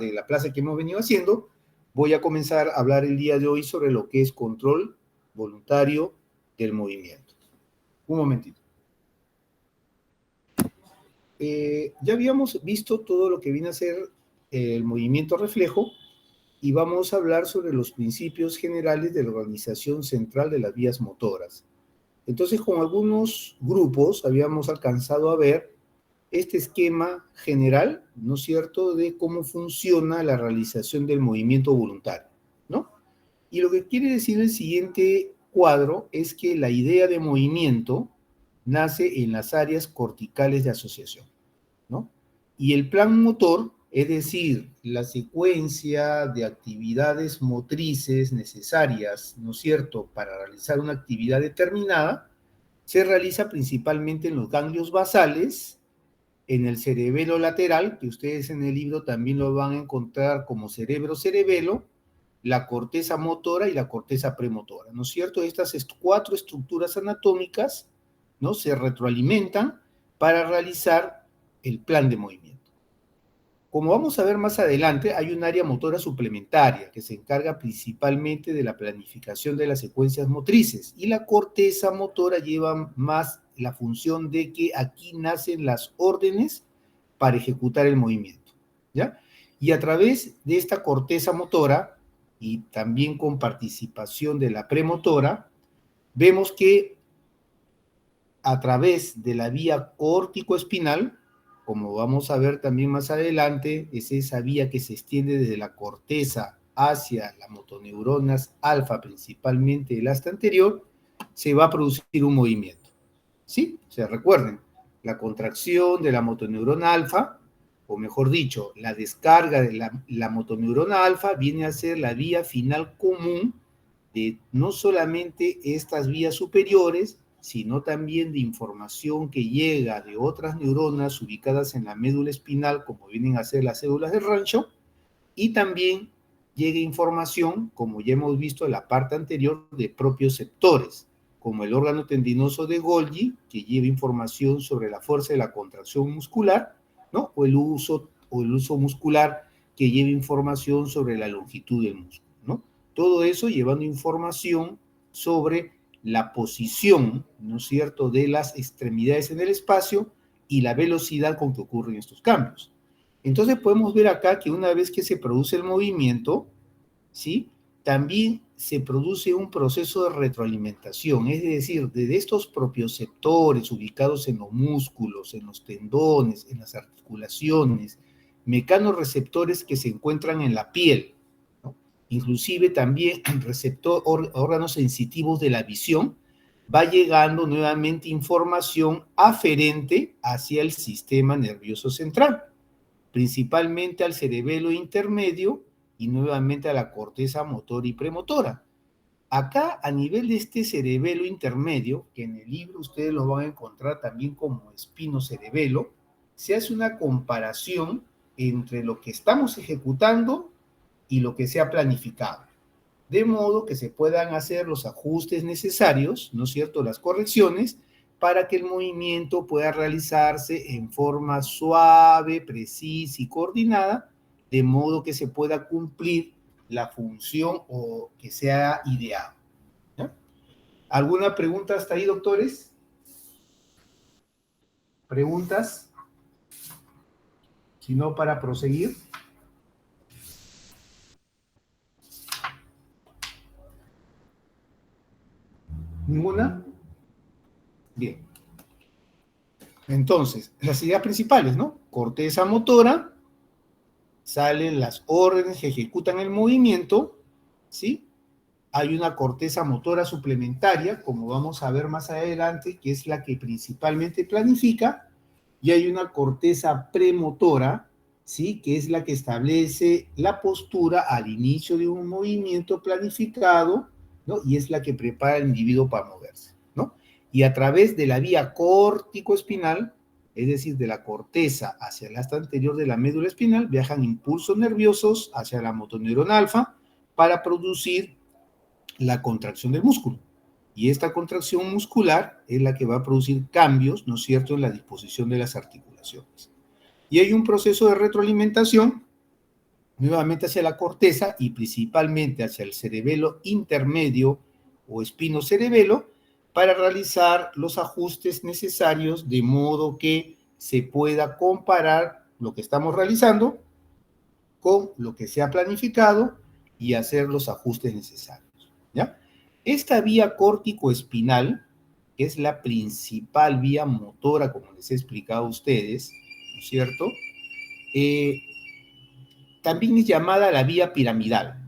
de la clase que hemos venido haciendo, voy a comenzar a hablar el día de hoy sobre lo que es control voluntario del movimiento. Un momentito. Ya habíamos visto todo lo que viene a ser el movimiento reflejo y vamos a hablar sobre los principios generales de la organización central de las vías motoras. Entonces, con algunos grupos habíamos alcanzado a ver este esquema general, ¿no es cierto?, de cómo funciona la realización del movimiento voluntario, ¿no? Y lo que quiere decir el siguiente cuadro es que la idea de movimiento nace en las áreas corticales de asociación, ¿no? Y el plan motor, es decir, la secuencia de actividades motrices necesarias, ¿no es cierto?, para realizar una actividad determinada, se realiza principalmente en los ganglios basales, en el cerebelo lateral, que ustedes en el libro también lo van a encontrar como cerebro-cerebelo, la corteza motora y la corteza premotora, ¿no es cierto? Estas cuatro estructuras anatómicas, ¿no?, se retroalimentan para realizar el plan de movimiento. Como vamos a ver más adelante, hay un área motora suplementaria que se encarga principalmente de la planificación de las secuencias motrices, y la corteza motora lleva más la función de que aquí nacen las órdenes para ejecutar el movimiento, ¿ya? Y a través de esta corteza motora, y también con participación de la premotora, vemos que a través de la vía córtico-espinal, como vamos a ver también más adelante, es esa vía que se extiende desde la corteza hacia las motoneuronas alfa, principalmente el asta anterior, se va a producir un movimiento, ¿sí? O sea, recuerden, la contracción de la motoneurona alfa, o mejor dicho, la descarga de la motoneurona alfa viene a ser la vía final común de no solamente estas vías superiores, sino también de información que llega de otras neuronas ubicadas en la médula espinal, como vienen a ser las células de rancho, y también llega información, como ya hemos visto en la parte anterior, de propioceptores, como el órgano tendinoso de Golgi, que lleva información sobre la fuerza de la contracción muscular, ¿no? O el uso muscular, que lleva información sobre la longitud del músculo, ¿no? Todo eso llevando información sobre la posición, ¿no es cierto?, de las extremidades en el espacio y la velocidad con que ocurren estos cambios. Entonces podemos ver acá que una vez que se produce el movimiento, ¿sí?, también se produce un proceso de retroalimentación, es decir, desde estos propioceptores ubicados en los músculos, en los tendones, en las articulaciones, mecanorreceptores que se encuentran en la piel, ¿no?, inclusive también órganos sensitivos de la visión, va llegando nuevamente información aferente hacia el sistema nervioso central, principalmente al cerebelo intermedio y nuevamente a la corteza motora y premotora. Acá, a nivel de este cerebelo intermedio, que en el libro ustedes lo van a encontrar también como espinocerebelo, se hace una comparación entre lo que estamos ejecutando y lo que se ha planificado, de modo que se puedan hacer los ajustes necesarios, ¿no es cierto?, las correcciones, para que el movimiento pueda realizarse en forma suave, precisa y coordinada, de modo que se pueda cumplir la función o que sea ideado, ¿ya? ¿Alguna pregunta hasta ahí, doctores? ¿Preguntas? Si no, para proseguir. ¿Ninguna? Bien. Entonces, las ideas principales, ¿no? Corteza motora, salen las órdenes que ejecutan el movimiento, ¿sí? Hay una corteza motora suplementaria, como vamos a ver más adelante, que es la que principalmente planifica, y hay una corteza premotora, ¿sí?, que es la que establece la postura al inicio de un movimiento planificado, ¿no?, y es la que prepara al individuo para moverse, ¿no? Y a través de la vía córtico-espinal, es decir, de la corteza hacia el asta anterior de la médula espinal, viajan impulsos nerviosos hacia la motoneurona alfa para producir la contracción del músculo. Y esta contracción muscular es la que va a producir cambios, ¿no es cierto?, en la disposición de las articulaciones. Y hay un proceso de retroalimentación nuevamente hacia la corteza y principalmente hacia el cerebelo intermedio o espinocerebelo para realizar los ajustes necesarios de modo que se pueda comparar lo que estamos realizando con lo que se ha planificado y hacer los ajustes necesarios, ¿ya? Esta vía córtico-espinal, que es la principal vía motora, como les he explicado a ustedes, ¿no es cierto? También es llamada la vía piramidal,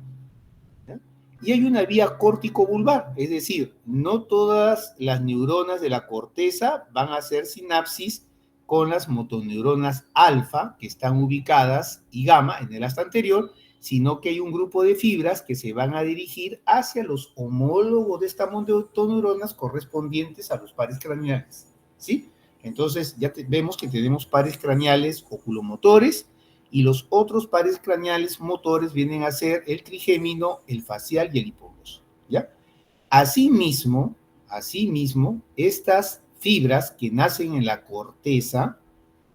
¿ya? Y hay una vía córtico-vulvar, es decir, no todas las neuronas de la corteza van a hacer sinapsis con las motoneuronas alfa, que están ubicadas, y gamma, en el asta anterior, sino que hay un grupo de fibras que se van a dirigir hacia los homólogos de estas motoneuronas correspondientes a los pares craneales, ¿sí? Entonces, ya vemos que tenemos pares craneales oculomotores, y los otros pares craneales motores vienen a ser el trigémino, el facial y el hipogloso, ¿ya? Asimismo, estas fibras que nacen en la corteza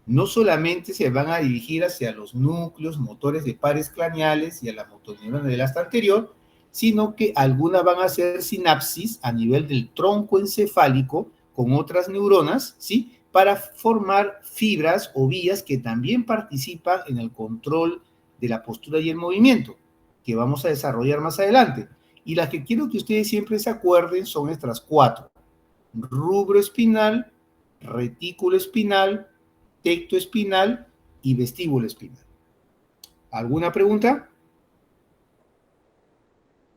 no solamente se van a dirigir hacia los núcleos motores de pares craneales y a la motoneurona del asta anterior, sino que algunas van a hacer sinapsis a nivel del tronco encefálico con otras neuronas, ¿sí? Para formar fibras o vías que también participan en el control de la postura y el movimiento, que vamos a desarrollar más adelante. Y las que quiero que ustedes siempre se acuerden son estas cuatro: rubro espinal, retículo espinal, tecto espinal y vestíbulo espinal. ¿Alguna pregunta?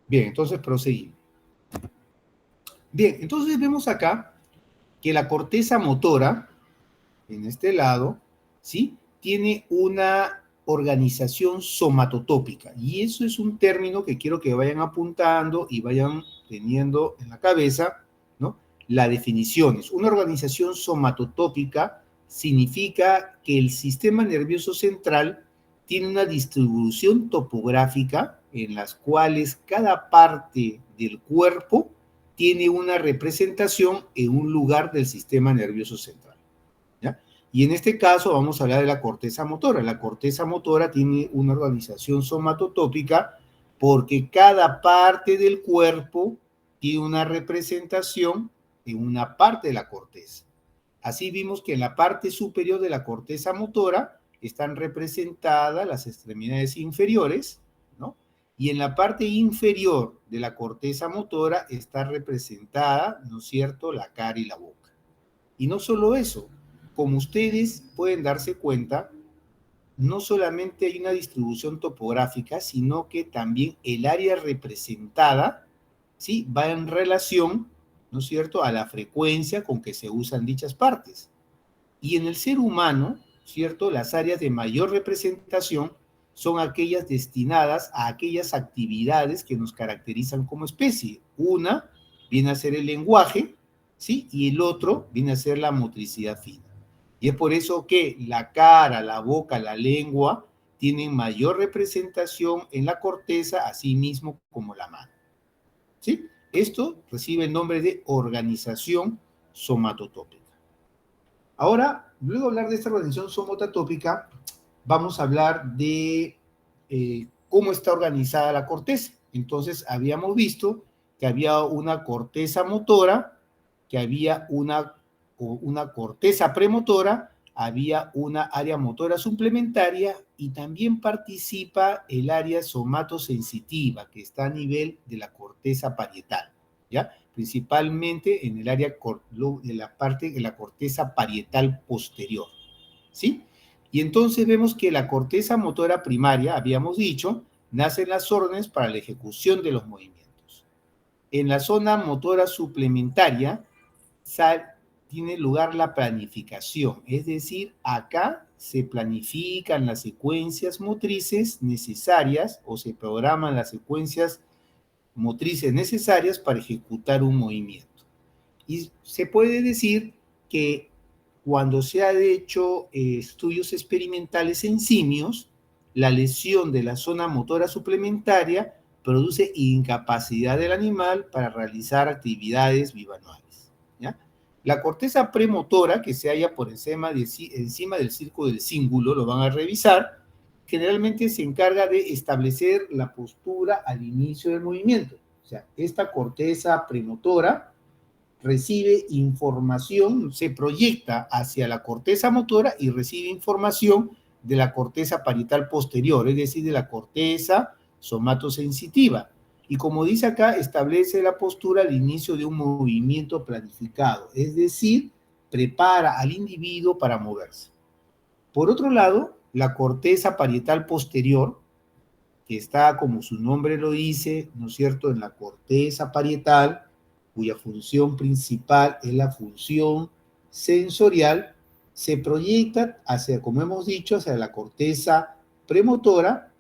Bien, entonces proseguimos. Bien, entonces vemos acá que la corteza motora, en este lado, ¿sí? Tiene una organización somatotópica. Y eso es un término que quiero que vayan apuntando y vayan teniendo en la cabeza, ¿no? La definición es: una organización somatotópica significa que el sistema nervioso central tiene una distribución topográfica en las cuales cada parte del cuerpo tiene una representación en un lugar del sistema nervioso central, ¿ya? Y en este caso vamos a hablar de la corteza motora. La corteza motora tiene una organización somatotópica porque cada parte del cuerpo tiene una representación en una parte de la corteza. Así vimos que en la parte superior de la corteza motora están representadas las extremidades inferiores, ¿no? Y en la parte inferior de la corteza motora está representada, ¿no es cierto?, la cara y la boca. Y no solo eso, como ustedes pueden darse cuenta, no solamente hay una distribución topográfica, sino que también el área representada, ¿sí?, va en relación, ¿no es cierto?, a la frecuencia con que se usan dichas partes. Y en el ser humano, ¿cierto?, las áreas de mayor representación son aquellas destinadas a aquellas actividades que nos caracterizan como especie. Una viene a ser el lenguaje, ¿sí? Y el otro viene a ser la motricidad fina. Y es por eso que la cara, la boca, la lengua tienen mayor representación en la corteza, así mismo como la mano, ¿sí? Esto recibe el nombre de organización somatotópica. Ahora, luego de hablar de esta organización somatotópica, vamos a hablar de cómo está organizada la corteza. Entonces, habíamos visto que había una corteza motora, que había una corteza premotora, había una área motora suplementaria y también participa el área somatosensitiva, que está a nivel de la corteza parietal, ¿ya? Principalmente en el área de la parte de la corteza parietal posterior, ¿sí? Y entonces vemos que la corteza motora primaria, habíamos dicho, nace en las órdenes para la ejecución de los movimientos. En la zona motora suplementaria tiene lugar la planificación, es decir, acá se planifican las secuencias motrices necesarias o se programan las secuencias motrices necesarias para ejecutar un movimiento. Y se puede decir que cuando se han hecho estudios experimentales en simios, la lesión de la zona motora suplementaria produce incapacidad del animal para realizar actividades bimanuales, ¿ya? La corteza premotora, que se halla por encima del circo del cíngulo, lo van a revisar, generalmente se encarga de establecer la postura al inicio del movimiento. O sea, esta corteza premotora recibe información, se proyecta hacia la corteza motora y recibe información de la corteza parietal posterior, es decir, de la corteza somatosensitiva. Y como dice acá, establece la postura al inicio de un movimiento planificado, es decir, prepara al individuo para moverse. Por otro lado, la corteza parietal posterior, que está, como su nombre lo dice, ¿no es cierto?, en la corteza parietal, cuya función principal es la función sensorial, se proyecta hacia, como hemos dicho, hacia la corteza premotora,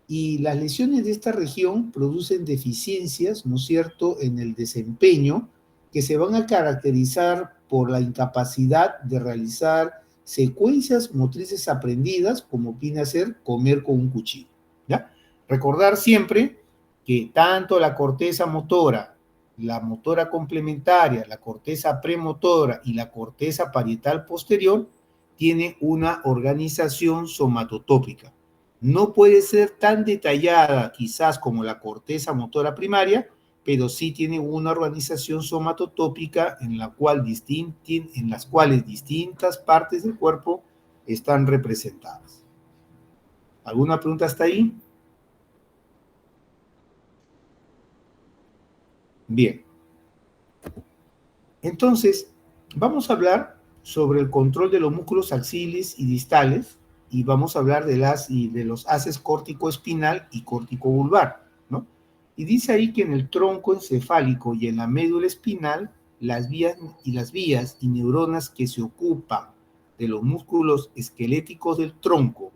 y las lesiones de esta región producen deficiencias, ¿no es cierto?, en el desempeño, que se van a caracterizar por la incapacidad de realizar secuencias motrices aprendidas, como viene a ser comer con un cuchillo, ¿ya? Recordar siempre que tanto la corteza motora, la motora complementaria, la corteza premotora y la corteza parietal posterior tiene una organización somatotópica. No puede ser tan detallada quizás como la corteza motora primaria, pero sí tiene una organización somatotópica en las cuales distintas partes del cuerpo están representadas. ¿Alguna pregunta hasta ahí? Bien. Entonces, vamos a hablar sobre el control de los músculos axiles y distales, y vamos a hablar de los haces córtico-espinal y córtico-vulvar, ¿no? Y dice ahí que en el tronco encefálico y en la médula espinal, las vías y neuronas que se ocupan de los músculos esqueléticos del tronco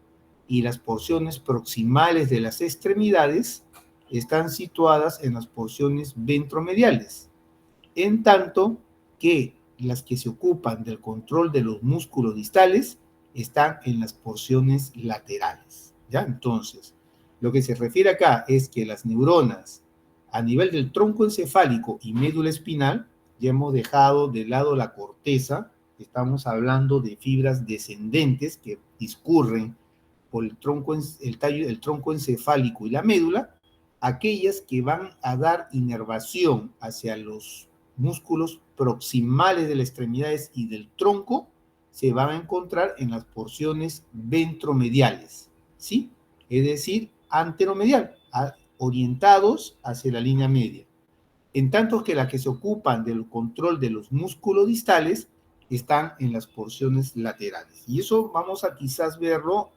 y las porciones proximales de las extremidades están situadas en las porciones ventromediales, en tanto que las que se ocupan del control de los músculos distales están en las porciones laterales, ¿ya? Entonces, lo que se refiere acá es que las neuronas a nivel del tronco encefálico y médula espinal, ya hemos dejado de lado la corteza, estamos hablando de fibras descendentes que discurren por el tronco encefálico y la médula, aquellas que van a dar inervación hacia los músculos proximales de las extremidades y del tronco, se van a encontrar en las porciones ventromediales, ¿sí? Es decir, anteromedial, orientados hacia la línea media. En tanto que las que se ocupan del control de los músculos distales están en las porciones laterales. Y eso vamos a quizás verlo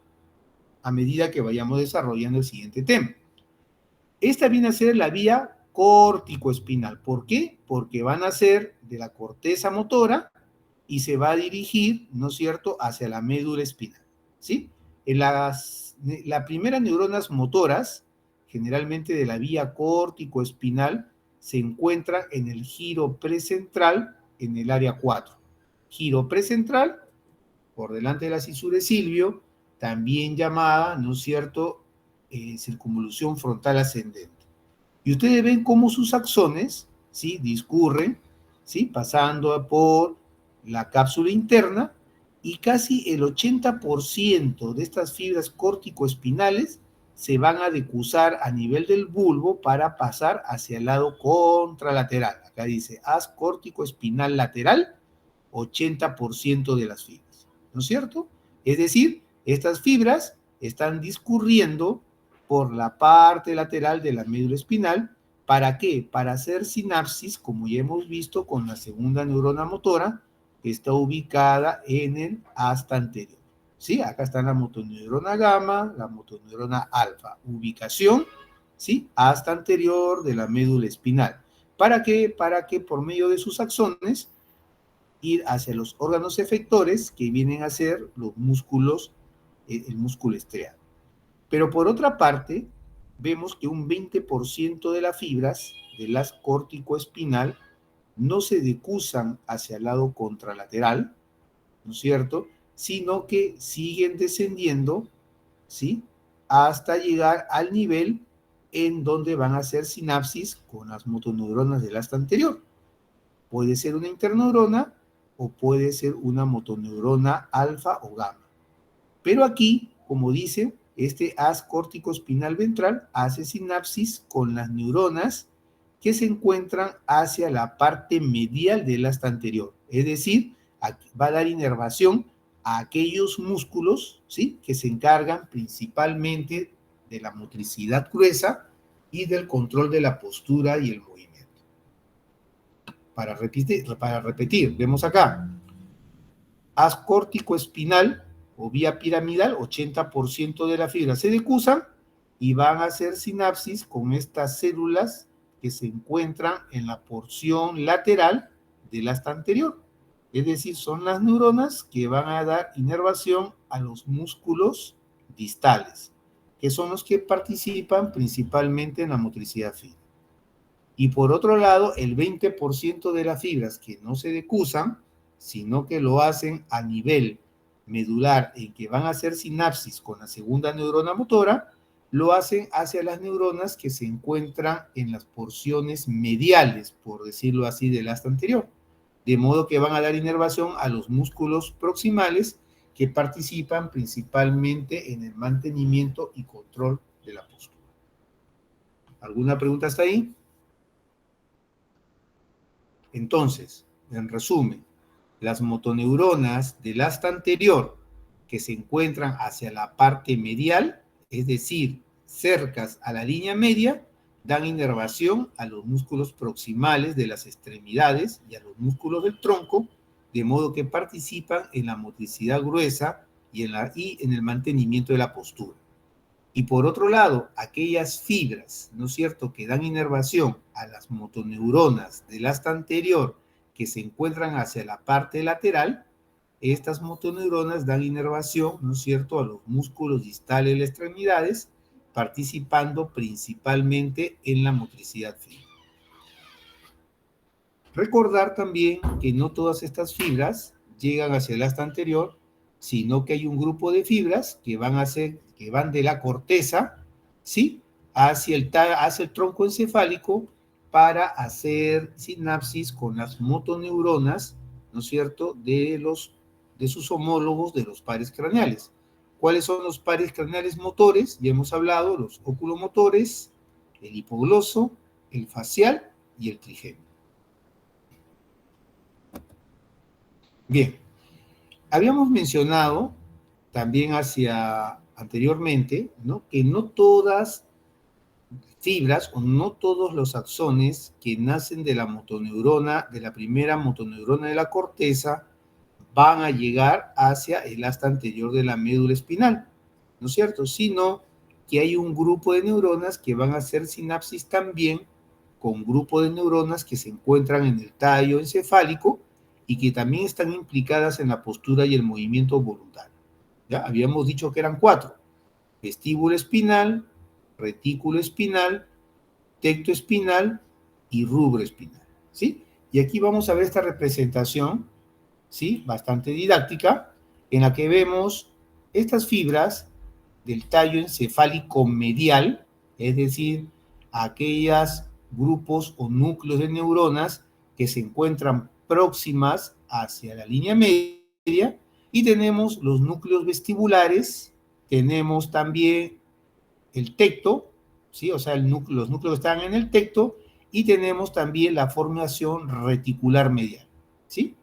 a medida que vayamos desarrollando el siguiente tema. Esta viene a ser la vía córtico-espinal. ¿Por qué? Porque van a ser de la corteza motora y se va a dirigir, ¿no es cierto?, hacia la médula espinal, ¿sí? En las primeras neuronas motoras, generalmente de la vía córtico-espinal, se encuentran en el giro precentral, en el área 4. Giro precentral, por delante de la cisura de Silvio, también llamada, ¿no es cierto?, circunvolución frontal ascendente. Y ustedes ven cómo sus axones, ¿sí?, discurren, ¿sí?, pasando por la cápsula interna, y casi el 80% de estas fibras córtico-espinales se van a decusar a nivel del bulbo para pasar hacia el lado contralateral. Acá dice haz córtico-espinal lateral, 80% de las fibras, ¿no es cierto? Es decir, estas fibras están discurriendo por la parte lateral de la médula espinal. ¿Para qué? Para hacer sinapsis, como ya hemos visto con la segunda neurona motora, que está ubicada en el asta anterior. ¿Sí? Acá está la motoneurona gamma, la motoneurona alfa. Ubicación, ¿sí?, asta anterior de la médula espinal. ¿Para qué? Para que por medio de sus axones ir hacia los órganos efectores que vienen a ser los músculos, el músculo estriado. Pero por otra parte, vemos que un 20% de las fibras de las córtico-espinal no se decusan hacia el lado contralateral, ¿no es cierto?, sino que siguen descendiendo, ¿sí?, hasta llegar al nivel en donde van a hacer sinapsis con las motoneuronas del asta anterior. Puede ser una interneurona o puede ser una motoneurona alfa o gamma. Pero aquí, como dice, este haz córtico-espinal ventral hace sinapsis con las neuronas que se encuentran hacia la parte medial del asta anterior. Es decir, va a dar inervación a aquellos músculos, ¿sí?, que se encargan principalmente de la motricidad gruesa y del control de la postura y el movimiento. Para repetir, vemos acá, haz córtico-espinal o vía piramidal, 80% de la fibra se decusan y van a hacer sinapsis con estas células que se encuentran en la porción lateral del asta anterior. Es decir, son las neuronas que van a dar inervación a los músculos distales, que son los que participan principalmente en la motricidad fina. Y por otro lado, el 20% de las fibras que no se decusan, sino que lo hacen a nivel medular, en que van a hacer sinapsis con la segunda neurona motora, lo hacen hacia las neuronas que se encuentran en las porciones mediales, por decirlo así, del asta anterior. De modo que van a dar inervación a los músculos proximales que participan principalmente en el mantenimiento y control de la postura. ¿Alguna pregunta hasta ahí? Entonces, en resumen, las motoneuronas del asta anterior que se encuentran hacia la parte medial, es decir, cercas a la línea media, dan inervación a los músculos proximales de las extremidades y a los músculos del tronco, de modo que participan en la motricidad gruesa y en el mantenimiento de la postura. Y por otro lado, aquellas fibras, ¿no es cierto?, que dan inervación a las motoneuronas del asta anterior que se encuentran hacia la parte lateral, estas motoneuronas dan inervación, ¿no es cierto?, a los músculos distales de las extremidades, participando principalmente en la motricidad fina. Recordar también que no todas estas fibras llegan hacia el asta anterior, sino que hay un grupo de fibras que van de la corteza, ¿sí?, hacia el tronco encefálico para hacer sinapsis con las motoneuronas, ¿no es cierto?, de sus homólogos de los pares craneales. ¿Cuáles son los pares craneales motores? Ya hemos hablado, los oculomotores, el hipogloso, el facial y el trigémino. Bien, habíamos mencionado también anteriormente, ¿no?, que no todas fibras o no todos los axones que nacen de la motoneurona, de la primera motoneurona de la corteza, van a llegar hacia el asta anterior de la médula espinal, ¿no es cierto?, sino que hay un grupo de neuronas que van a hacer sinapsis también con grupo de neuronas que se encuentran en el tallo encefálico y que también están implicadas en la postura y el movimiento voluntario. ¿Ya? Habíamos dicho que eran 4: vestíbulo espinal, retículo espinal, tecto espinal y rubro espinal, ¿sí? Y aquí vamos a ver esta representación, ¿sí?, bastante didáctica, en la que vemos estas fibras del tallo encefálico medial, es decir, aquellos grupos o núcleos de neuronas que se encuentran próximas hacia la línea media, y tenemos los núcleos vestibulares, tenemos también el tecto, ¿sí?, o sea, los núcleos están en el tecto, y tenemos también la formación reticular medial, ¿sí?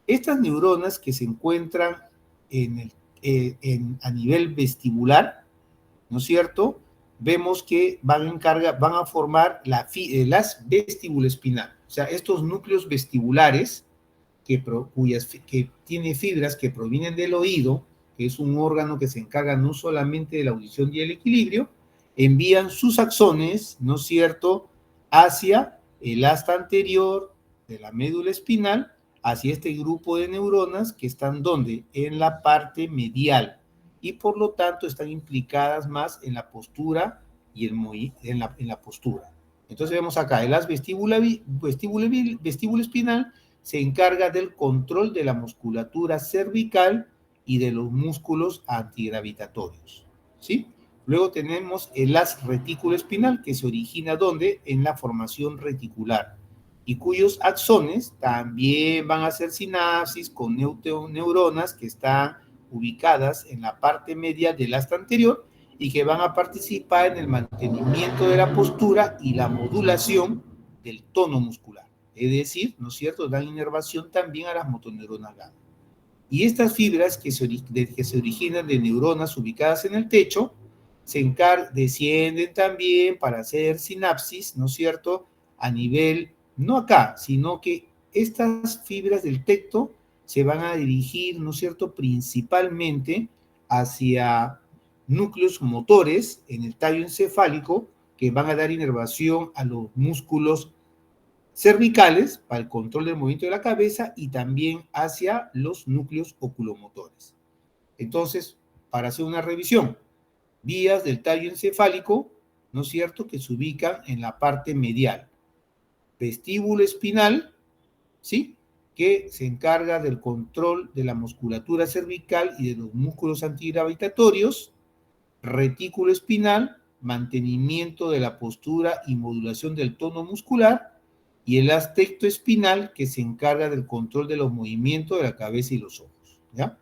Estas neuronas que se encuentran a nivel vestibular, ¿no es cierto?, vemos que van a formar las vestíbulo espinal. O sea, estos núcleos vestibulares que tiene fibras que provienen del oído, que es un órgano que se encarga no solamente de la audición y el equilibrio, envían sus axones, ¿no es cierto?, hacia el asta anterior de la médula espinal, hacia este grupo de neuronas que están ¿dónde? En la parte medial, y por lo tanto están implicadas más en la postura y en la postura. Entonces vemos acá, el haz vestíbulo espinal se encarga del control de la musculatura cervical y de los músculos antigravitatorios, ¿sí? Luego tenemos el haz retículo espinal, que se origina ¿dónde? En la formación reticular, y cuyos axones también van a hacer sinapsis con neuronas que están ubicadas en la parte media del asta anterior y que van a participar en el mantenimiento de la postura y la modulación del tono muscular. Es decir, ¿no es cierto?, dan inervación también a las motoneuronas GABA. Y estas fibras que se originan de neuronas ubicadas en el techo descienden también para hacer sinapsis, ¿no es cierto?, a nivel, no acá, sino que estas fibras del tecto se van a dirigir, ¿no es cierto?, principalmente hacia núcleos motores en el tallo encefálico que van a dar inervación a los músculos cervicales para el control del movimiento de la cabeza y también hacia los núcleos oculomotores. Entonces, para hacer una revisión, vías del tallo encefálico, ¿no es cierto?, que se ubican en la parte medial. Vestíbulo espinal, ¿sí?, que se encarga del control de la musculatura cervical y de los músculos antigravitatorios. Retículo espinal, mantenimiento de la postura y modulación del tono muscular, y el aspecto espinal, que se encarga del control de los movimientos de la cabeza y los ojos, ¿ya?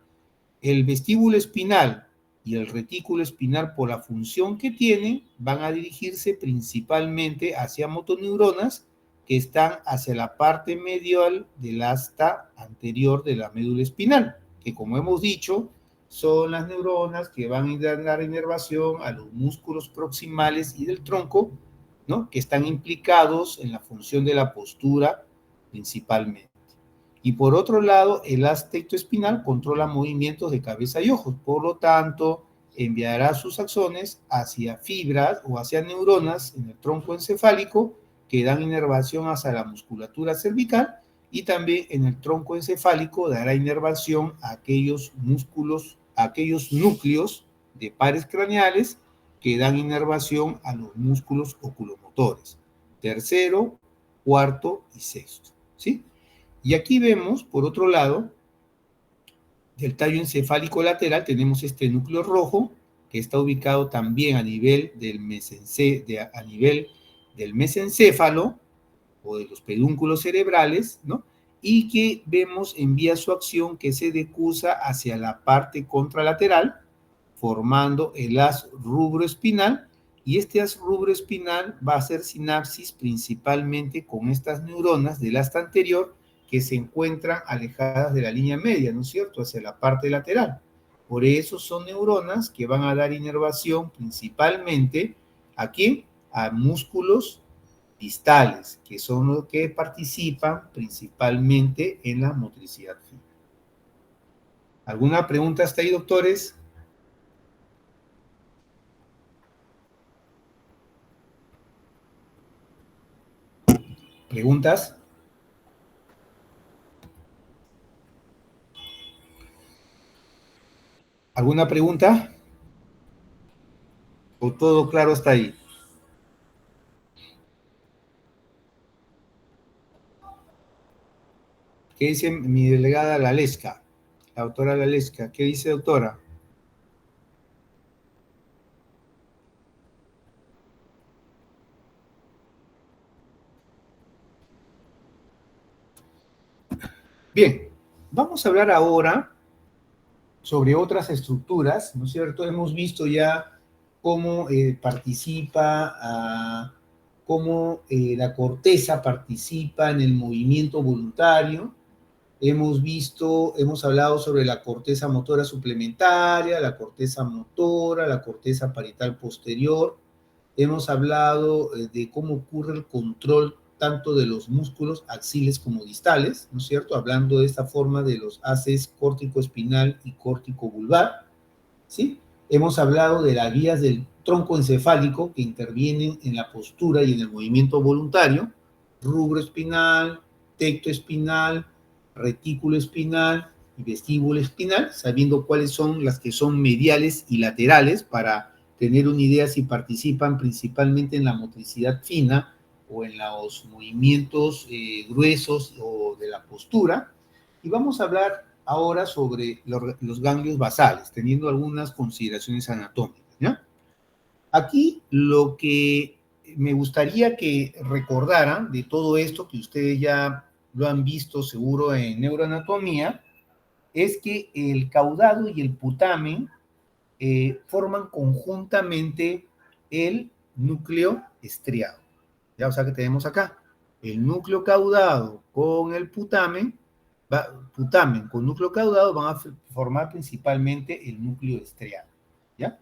El vestíbulo espinal y el retículo espinal, por la función que tienen, van a dirigirse principalmente hacia motoneuronas que están hacia la parte medial del asta anterior de la médula espinal, que, como hemos dicho, son las neuronas que van a dar inervación a los músculos proximales y del tronco, ¿no?, que están implicados en la función de la postura principalmente. Y por otro lado, el aspecto espinal controla movimientos de cabeza y ojos, por lo tanto, enviará sus axones hacia fibras o hacia neuronas en el tronco encefálico que dan inervación hacia la musculatura cervical, y también en el tronco encefálico dará inervación a aquellos músculos, a aquellos núcleos de pares craneales que dan inervación a los músculos oculomotores, tercero, cuarto y sexto, ¿sí? Y aquí vemos, por otro lado, del tallo encefálico lateral tenemos este núcleo rojo que está ubicado también a nivel del mesencéfalo o de los pedúnculos cerebrales, ¿no?, y que vemos envía su acción que se decusa hacia la parte contralateral, formando el haz rubroespinal, y este haz rubroespinal va a hacer sinapsis principalmente con estas neuronas del asta anterior que se encuentran alejadas de la línea media, ¿no es cierto?, hacia la parte lateral. Por eso son neuronas que van a dar inervación principalmente ¿a quién? A músculos distales, que son los que participan principalmente en la motricidad fina. ¿Alguna pregunta hasta ahí, doctores? ¿Preguntas? ¿Alguna pregunta? ¿O todo claro hasta ahí? ¿Qué dice mi delegada Lalesca? La doctora Lalesca. ¿Qué dice, doctora? Bien, vamos a hablar ahora sobre otras estructuras, ¿no es cierto? Hemos visto ya cómo cómo la corteza participa en el movimiento voluntario. Hemos hablado sobre la corteza motora suplementaria, la corteza motora, la corteza parietal posterior. Hemos hablado de cómo ocurre el control tanto de los músculos axiles como distales, ¿no es cierto? Hablando de esta forma de los haces córtico-espinal y córtico-vulvar, ¿sí? Hemos hablado de las vías del tronco encefálico que intervienen en la postura y en el movimiento voluntario, rubro espinal, tecto espinal, retículo espinal y vestíbulo espinal, sabiendo cuáles son las que son mediales y laterales para tener una idea si participan principalmente en la motricidad fina o en los movimientos gruesos o de la postura. Y vamos a hablar ahora sobre los ganglios basales, teniendo algunas consideraciones anatómicas, ¿ya? Aquí lo que me gustaría que recordaran de todo esto, que ustedes ya lo han visto seguro en neuroanatomía, es que el caudado y el putamen forman conjuntamente el núcleo estriado. Ya, o sea que tenemos acá el núcleo caudado con el putamen, putamen con núcleo caudado van a formar principalmente el núcleo estriado, ¿ya?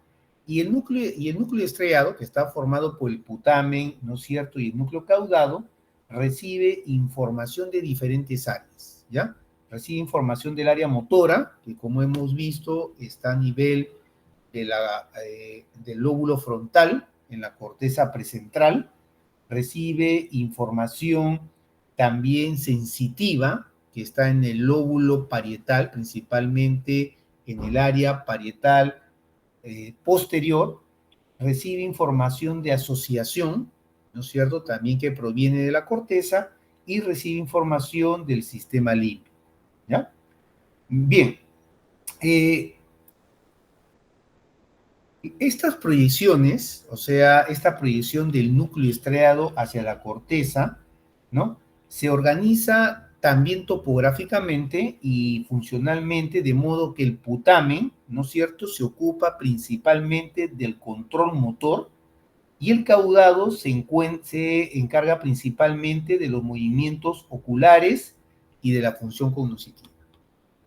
Y el núcleo estriado, que está formado por el putamen, ¿no es cierto? Y el núcleo caudado, recibe información de diferentes áreas, ¿ya? Recibe información del área motora, que como hemos visto está a nivel del lóbulo frontal, en la corteza precentral, recibe información también sensitiva, que está en el lóbulo parietal, principalmente en el área parietal posterior, recibe información de asociación, ¿no es cierto? También que proviene de la corteza, y recibe información del sistema límbico, ¿ya? Bien, estas proyecciones, o sea, esta proyección del núcleo estriado hacia la corteza, ¿no? Se organiza también topográficamente y funcionalmente, de modo que el putamen, ¿no es cierto?, se ocupa principalmente del control motor y el caudado se encarga principalmente de los movimientos oculares y de la función cognitiva.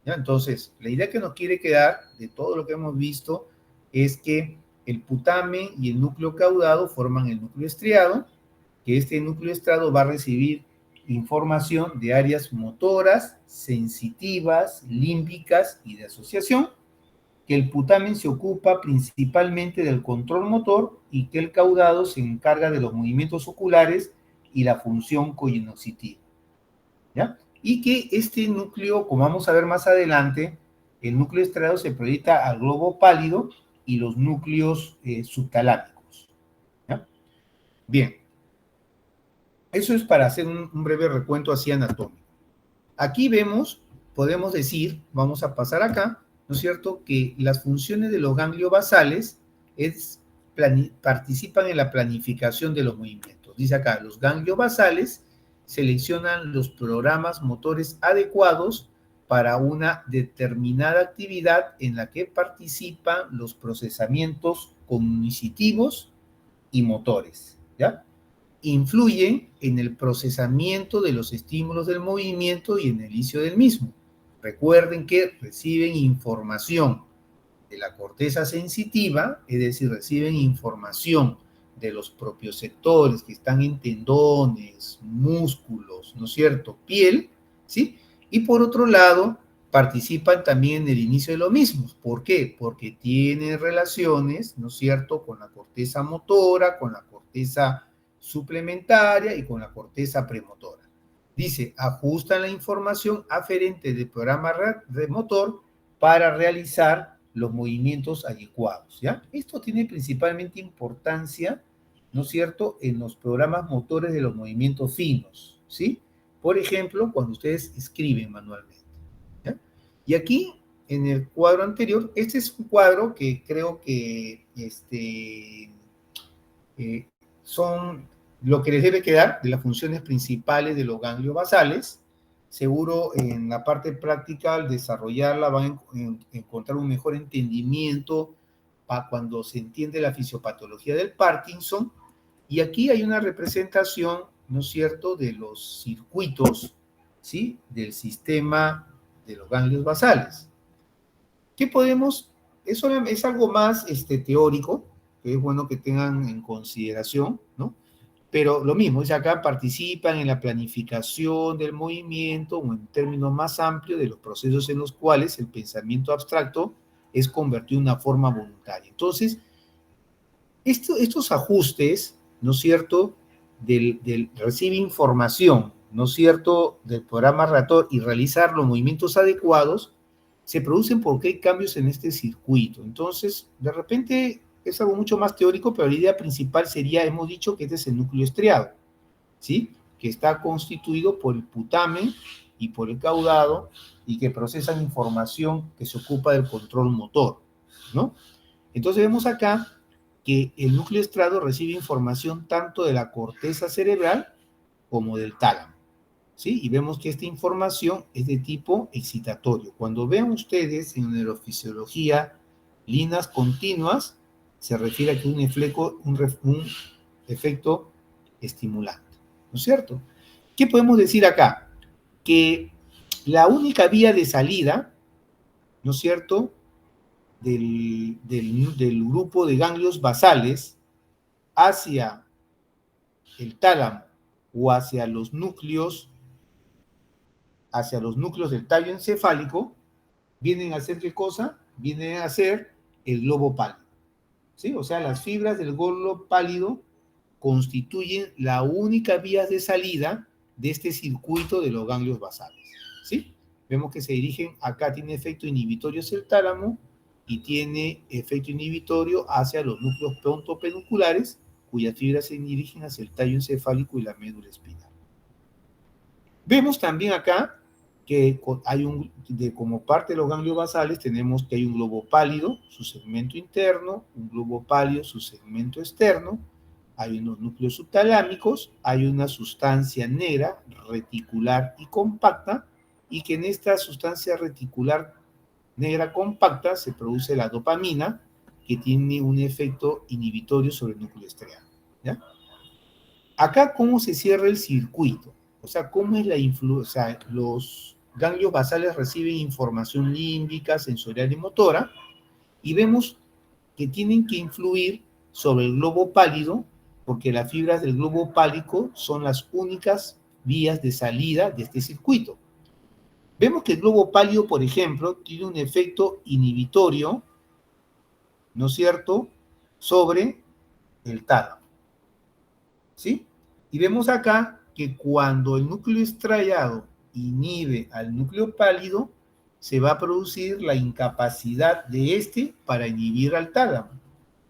¿Ya? Entonces, la idea que nos quiere quedar de todo lo que hemos visto es que el putamen y el núcleo caudado forman el núcleo estriado, que este núcleo estriado va a recibir información de áreas motoras, sensitivas, límbicas y de asociación, que el putamen se ocupa principalmente del control motor y que el caudado se encarga de los movimientos oculares y la función cognoscitiva, ¿ya? Y que este núcleo, como vamos a ver más adelante, el núcleo estriado se proyecta al globo pálido y los núcleos subtalámicos, ¿ya? Bien, eso es para hacer un breve recuento así anatómico. Aquí vemos, podemos decir, vamos a pasar acá, ¿no es cierto?, que las funciones de los ganglios basales participan en la planificación de los movimientos. Dice acá, los ganglios basales seleccionan los programas motores adecuados para una determinada actividad en la que participan los procesamientos cognitivos y motores, ¿ya? Influyen en el procesamiento de los estímulos del movimiento y en el inicio del mismo. Recuerden que reciben información de la corteza sensitiva, es decir, reciben información de los propioceptores que están en tendones, músculos, ¿no es cierto?, piel, ¿sí? Y por otro lado, participan también en el inicio de lo mismo. ¿Por qué? Porque tienen relaciones, ¿no es cierto?, con la corteza motora, con la corteza suplementaria y con la corteza premotora. Dice, ajustan la información aferente del programa de motor para realizar los movimientos adecuados, ¿ya? Esto tiene principalmente importancia, ¿no es cierto?, en los programas motores de los movimientos finos, ¿sí? Por ejemplo, cuando ustedes escriben manualmente, ¿ya? Y aquí, en el cuadro anterior, este es un cuadro que creo que son lo que les debe quedar de las funciones principales de los ganglios basales. Seguro en la parte práctica, al desarrollarla, van a encontrar un mejor entendimiento para cuando se entiende la fisiopatología del Parkinson. Y aquí hay una representación, ¿no es cierto?, de los circuitos, ¿sí?, del sistema de los ganglios basales. ¿Qué podemos? Eso es algo más teórico, que es bueno que tengan en consideración, ¿no? Pero lo mismo, es acá participan en la planificación del movimiento o en términos más amplios de los procesos en los cuales el pensamiento abstracto es convertido en una forma voluntaria. Entonces, estos ajustes, ¿no es cierto?, recibe información, ¿no es cierto?, del programa relator y realizar los movimientos adecuados, se producen porque hay cambios en este circuito. Entonces, de repente es algo mucho más teórico, pero la idea principal sería, hemos dicho que este es el núcleo estriado, ¿sí?, que está constituido por el putamen y por el caudado y que procesan información que se ocupa del control motor, ¿no? Entonces vemos acá que el núcleo estriado recibe información tanto de la corteza cerebral como del tálamo, ¿sí? Y vemos que esta información es de tipo excitatorio. Cuando vean ustedes en neurofisiología Líneas continuas se refiere a que un efecto estimulante, ¿no es cierto? ¿Qué podemos decir acá? Que la única vía de salida, ¿no es cierto?, del grupo de ganglios basales hacia el tálamo o hacia los núcleos del tallo encefálico, vienen a ser ¿qué cosa? Vienen a ser el globo pálido, ¿sí? O sea, las fibras del globo pálido constituyen la única vía de salida de este circuito de los ganglios basales, ¿sí? Vemos que se dirigen, acá tiene efecto inhibitorio hacia el tálamo y tiene efecto inhibitorio hacia los núcleos frontopedunculares, cuyas fibras se dirigen hacia el tallo encefálico y la médula espinal. Vemos también acá que como parte de los ganglios basales tenemos que hay un globo pálido, su segmento interno, un globo pálido, su segmento externo, hay unos núcleos subtalámicos, hay una sustancia negra, reticular y compacta, y que en esta sustancia reticular negra compacta se produce la dopamina, que tiene un efecto inhibitorio sobre el núcleo estriado, ¿ya? Acá, ¿cómo se cierra el circuito? O sea, ¿cómo es la influencia? O sea, los ganglios basales reciben información límbica, sensorial y motora, y vemos que tienen que influir sobre el globo pálido, porque las fibras del globo pálido son las únicas vías de salida de este circuito. Vemos que el globo pálido, por ejemplo, tiene un efecto inhibitorio, ¿no es cierto?, sobre el tálamo, ¿sí? Y vemos acá que cuando el núcleo estriado inhibe al núcleo pálido, se va a producir la incapacidad de este para inhibir al tálamo.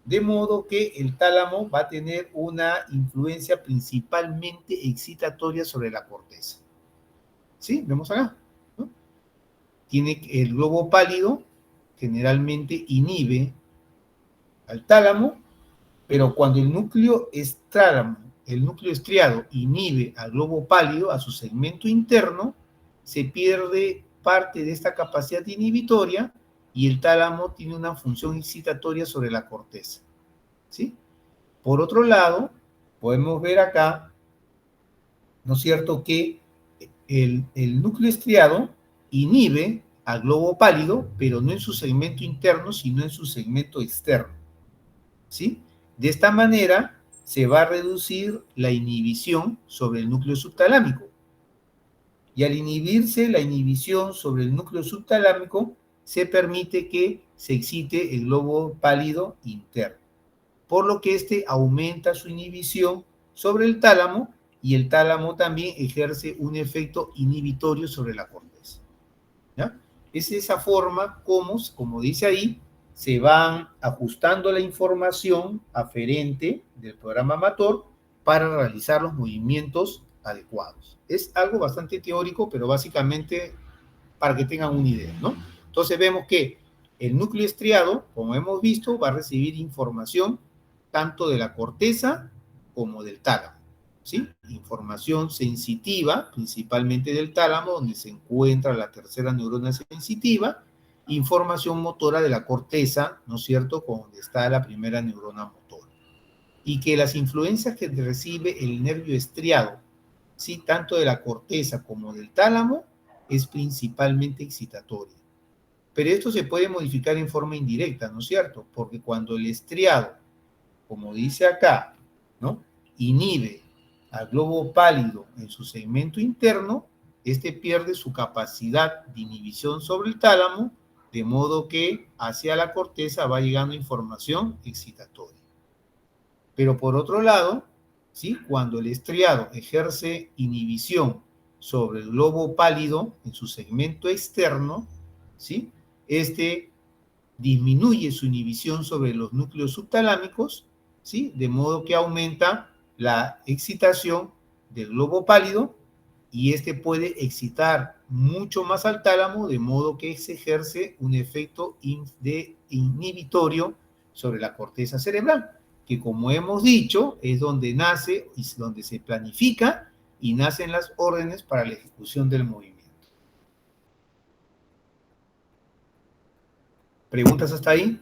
De modo que el tálamo va a tener una influencia principalmente excitatoria sobre la corteza. ¿Sí? Vemos acá, ¿no? Tiene el globo pálido, generalmente inhibe al tálamo, pero cuando el núcleo estriado inhibe al globo pálido, a su segmento interno, se pierde parte de esta capacidad inhibitoria y el tálamo tiene una función excitatoria sobre la corteza, ¿sí? Por otro lado, podemos ver acá, ¿no es cierto?, que el núcleo estriado inhibe al globo pálido, pero no en su segmento interno, sino en su segmento externo, ¿sí? De esta manera se va a reducir la inhibición sobre el núcleo subtalámico. Y al inhibirse la inhibición sobre el núcleo subtalámico, se permite que se excite el globo pálido interno, por lo que este aumenta su inhibición sobre el tálamo y el tálamo también ejerce un efecto inhibitorio sobre la corteza, ¿ya? Es esa forma como dice ahí, se van ajustando la información aferente del programa motor para realizar los movimientos adecuados. Es algo bastante teórico, pero básicamente para que tengan una idea, ¿no? Entonces vemos que el núcleo estriado, como hemos visto, va a recibir información tanto de la corteza como del tálamo, ¿sí? Información sensitiva, principalmente del tálamo, donde se encuentra la tercera neurona sensitiva, información motora de la corteza, ¿no es cierto?, donde está la primera neurona motora. Y que las influencias que recibe el nervio estriado, ¿sí?, tanto de la corteza como del tálamo, es principalmente excitatoria. Pero esto se puede modificar en forma indirecta, ¿no es cierto? Porque cuando el estriado, como dice acá, ¿no?, inhibe al globo pálido en su segmento interno, este pierde su capacidad de inhibición sobre el tálamo, de modo que hacia la corteza va llegando información excitatoria. Pero por otro lado, ¿sí?, cuando el estriado ejerce inhibición sobre el globo pálido en su segmento externo, ¿sí?, este disminuye su inhibición sobre los núcleos subtalámicos, ¿sí?, de modo que aumenta la excitación del globo pálido y este puede excitar mucho más al tálamo, de modo que se ejerce un efecto inhibitorio sobre la corteza cerebral, que como hemos dicho, es donde nace y donde se planifica y nacen las órdenes para la ejecución del movimiento. ¿Preguntas hasta ahí?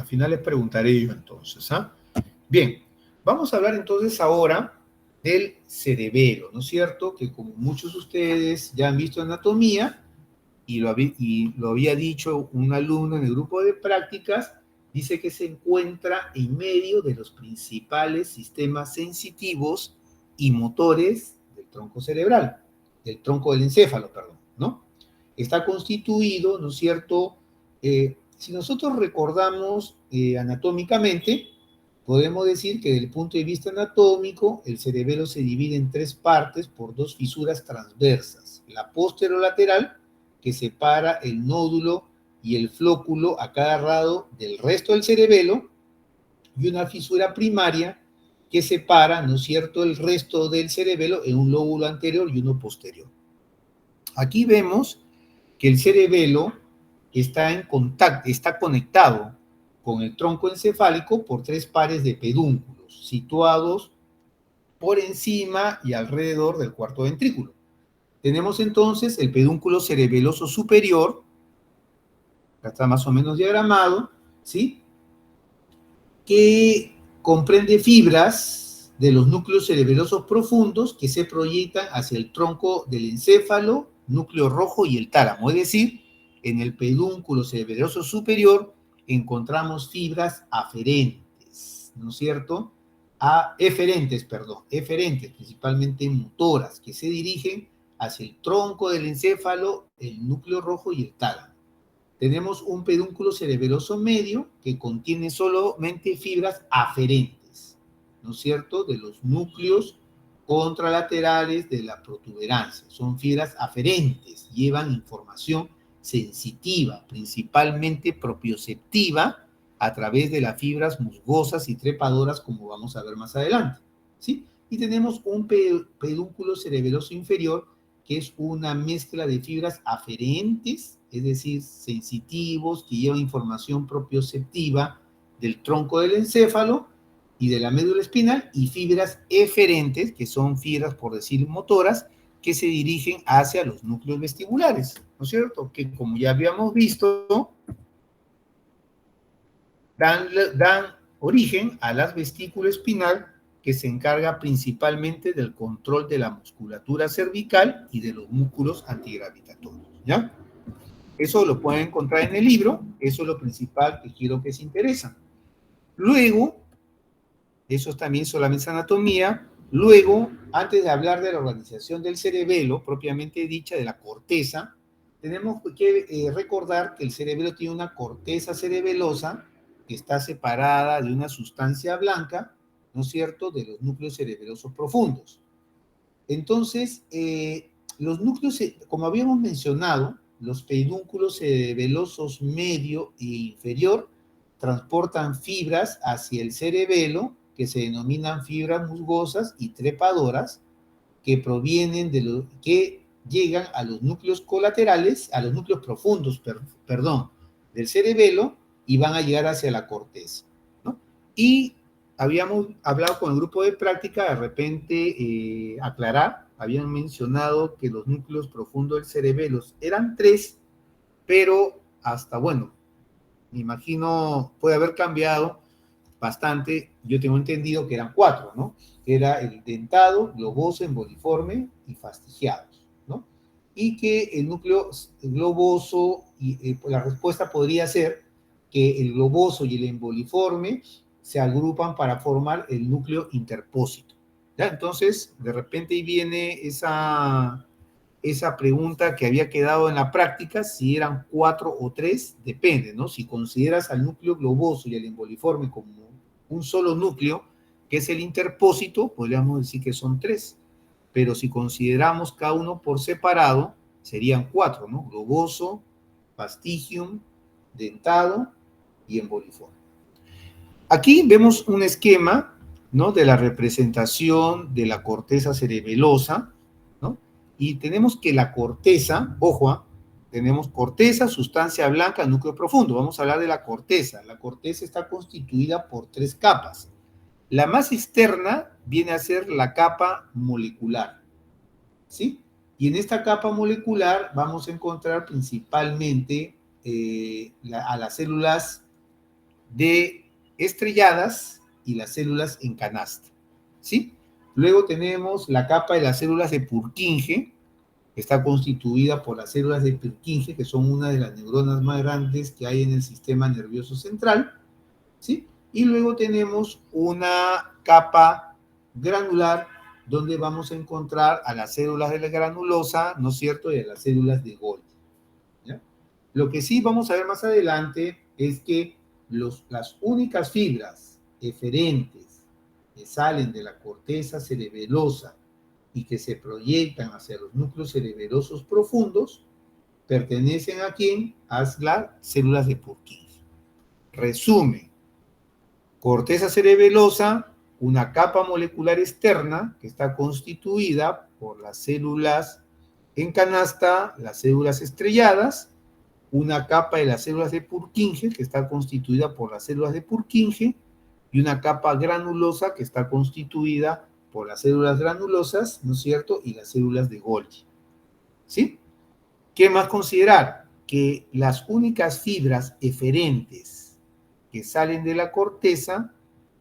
Al final les preguntaré yo entonces, ¿ah? Bien, vamos a hablar entonces ahora del cerebelo, ¿no es cierto? Que como muchos de ustedes ya han visto anatomía, y lo había dicho un alumno en el grupo de prácticas, dice que se encuentra en medio de los principales sistemas sensitivos y motores del tronco cerebral, del tronco del encéfalo, perdón, ¿no? Está constituido, ¿no es cierto? Si nosotros recordamos anatómicamente, podemos decir que desde el punto de vista anatómico, el cerebelo se divide en tres partes por dos fisuras transversas, la posterolateral, que separa el nódulo y el flóculo a cada lado del resto del cerebelo, y una fisura primaria que separa, ¿no es cierto?, el resto del cerebelo en un lóbulo anterior y uno posterior. Aquí vemos que el cerebelo está conectado con el tronco encefálico por tres pares de pedúnculos situados por encima y alrededor del cuarto ventrículo. Tenemos entonces el pedúnculo cerebeloso superior, acá está más o menos diagramado, ¿sí? Que comprende fibras de los núcleos cerebelosos profundos que se proyectan hacia el tronco del encéfalo, núcleo rojo y el tálamo. Es decir, en el pedúnculo cerebeloso superior encontramos fibras aferentes, ¿no es cierto? Eferentes, principalmente motoras, que se dirigen hacia el tronco del encéfalo, el núcleo rojo y el tálamo. Tenemos un pedúnculo cerebeloso medio que contiene solamente fibras aferentes, ¿no es cierto?, de los núcleos contralaterales de la protuberancia. Son fibras aferentes, llevan información sensitiva, principalmente propioceptiva, a través de las fibras musgosas y trepadoras, como vamos a ver más adelante, ¿sí? Y tenemos un pedúnculo cerebeloso inferior, que es una mezcla de fibras aferentes, es decir, sensitivos, que llevan información propioceptiva del tronco del encéfalo y de la médula espinal, y fibras eferentes, que son fibras, por decir, motoras, que se dirigen hacia los núcleos vestibulares, ¿no es cierto? Que, como ya habíamos visto, dan origen a la vesícula espinal, que se encarga principalmente del control de la musculatura cervical y de los músculos antigravitatorios, ¿ya? Eso lo pueden encontrar en el libro, eso es lo principal que quiero que se interesa. Luego, eso también solamente es anatomía. Luego, antes de hablar de la organización del cerebelo, propiamente dicha, de la corteza, tenemos que recordar que el cerebelo tiene una corteza cerebelosa que está separada de una sustancia blanca, ¿no es cierto?, de los núcleos cerebelosos profundos. Entonces, los núcleos, como habíamos mencionado, los pedúnculos cerebelosos medio e inferior transportan fibras hacia el cerebelo, que se denominan fibras musgosas y trepadoras, que provienen que llegan a los núcleos colaterales, a los núcleos profundos, del cerebelo, y van a llegar hacia la corteza, ¿no? Y habíamos hablado con el grupo de práctica, de repente aclarar, habían mencionado que los núcleos profundos del cerebelo eran tres, pero hasta, bueno, me imagino puede haber cambiado bastante. Yo tengo entendido que eran cuatro, ¿no? Era el dentado, globoso, emboliforme y fastigiados, ¿no? Y que el núcleo globoso, y la respuesta podría ser que el globoso y el emboliforme se agrupan para formar el núcleo interpósito, ¿ya? Entonces, de repente ahí viene esa pregunta que había quedado en la práctica, si eran cuatro o tres, depende, ¿no? Si consideras al núcleo globoso y al emboliforme como un solo núcleo, que es el interpósito, podríamos decir que son tres, pero si consideramos cada uno por separado, serían cuatro, ¿no? Globoso, fastigium, dentado y emboliforme. Aquí vemos un esquema, ¿no?, de la representación de la corteza cerebelosa, ¿no? Y tenemos que la corteza, ojo, tenemos corteza, sustancia blanca, núcleo profundo. Vamos a hablar de la corteza. La corteza está constituida por tres capas. La más externa viene a ser la capa molecular, ¿sí? Y en esta capa molecular vamos a encontrar principalmente a las células de estrelladas y las células en canasta, ¿sí? Luego tenemos la capa de las células de Purkinje, que está constituida por las células de Purkinje, que son una de las neuronas más grandes que hay en el sistema nervioso central, ¿sí? Y luego tenemos una capa granular donde vamos a encontrar a las células de la granulosa, ¿no es cierto?, y a las células de Golgi, ¿ya? Lo que sí vamos a ver más adelante es que las únicas fibras eferentes que salen de la corteza cerebelosa y que se proyectan hacia los núcleos cerebelosos profundos pertenecen a quién? A las células de Purkinje. Resumen: corteza cerebelosa, una capa molecular externa que está constituida por las células en canasta, las células estrelladas, una capa de las células de Purkinje que está constituida por las células de Purkinje y una capa granulosa que está constituida por las células granulosas, ¿no es cierto?, y las células de Golgi, ¿sí? ¿Qué más considerar? Que las únicas fibras eferentes que salen de la corteza